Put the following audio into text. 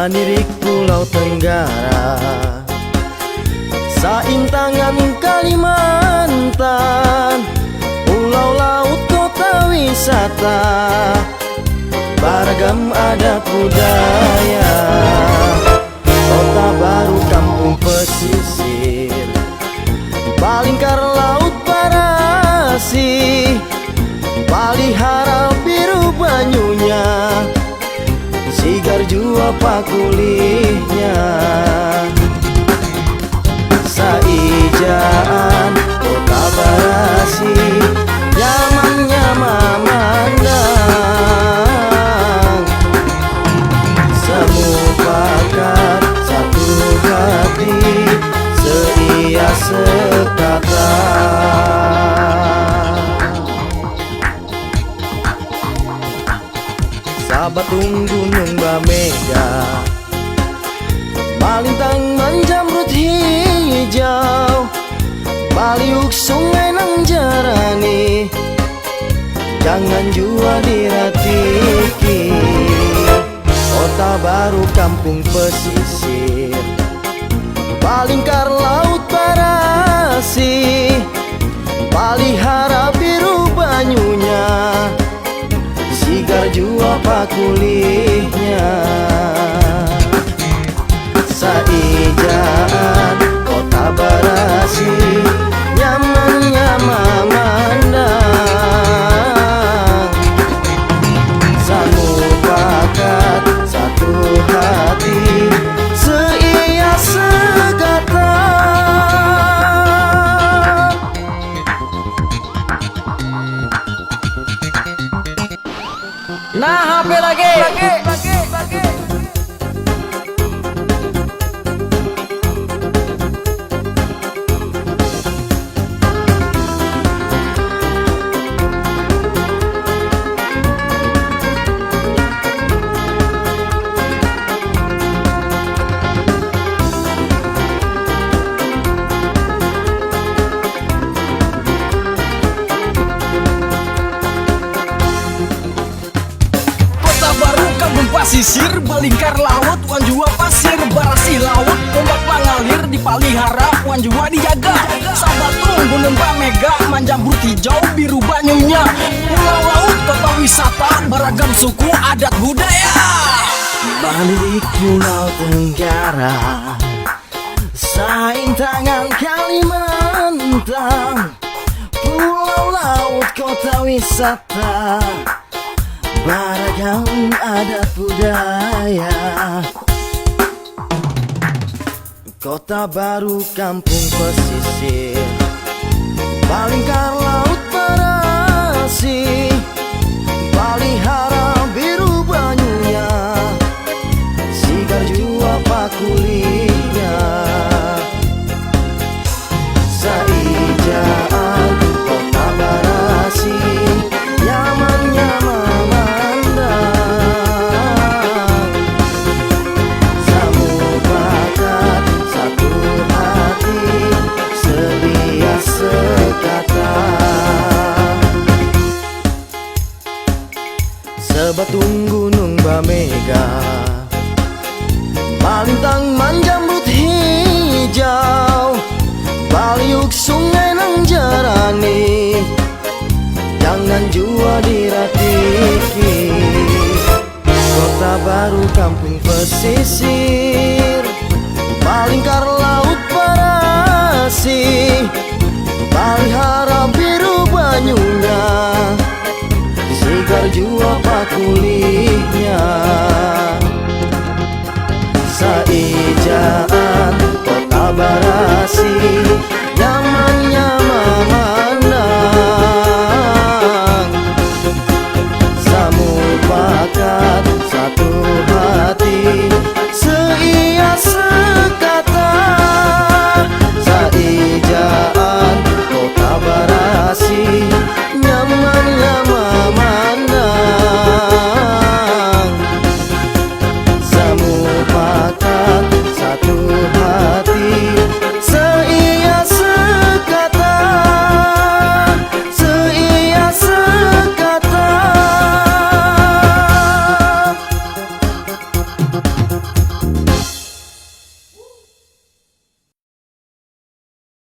Manirik Pulau Tenggara, Saintangan Kalimantan, pulau laut kota wisata, beragam adat budaya. Kota Baru kampung pesisir, Balingkar laut Barasi, Palihara biru banyunya, sigar jua pakulihnya. Saijaan kota Barasi, nyamannya memandang. Semu pakat satu hati, seia sekata. Sabatung Gunung Bamega, Malintang Manjamrut hijau, Baliuk Sungai Nang Jarani, jangan jua diratiki. Kota Baru kampung pesisir, Balingkar laut Barasi, Palihara biru banyunya, sigar jua pakulihnya. Saijaan kota Barasi, nyamannya memandang. Sanu pakat satu hati, seia sekata. Nah, HP lagi. Pasisir, Balingkar laut, Wanjua pasir, Barasi laut, ombak mengalir di Palihara, Wanjua dijaga. Sabatung Gunung Bamega, Manjambrut hijau, biru banyunya, pulau laut kota wisata, beragam suku adat budaya. Manirik Pulau Tenggara, Saintangan Kalimantan, pulau laut kota wisata, beragam adat budaya. Kota Baru kampung pesisir, Balingkar laut Barasi, Palihara biru banyunya, sigar jua pakulihnya. Saijaan kota Barasi, nyamannya memandang. Samu bakat satu hati, sedia sekata. Sebatung Gunung Bamega, Malintang Manjamrut hijau, Baliuk Sungai Nang Jarani, jangan jua diratiki. Kota Baru kampung pesisir, Balingkar laut Barasi,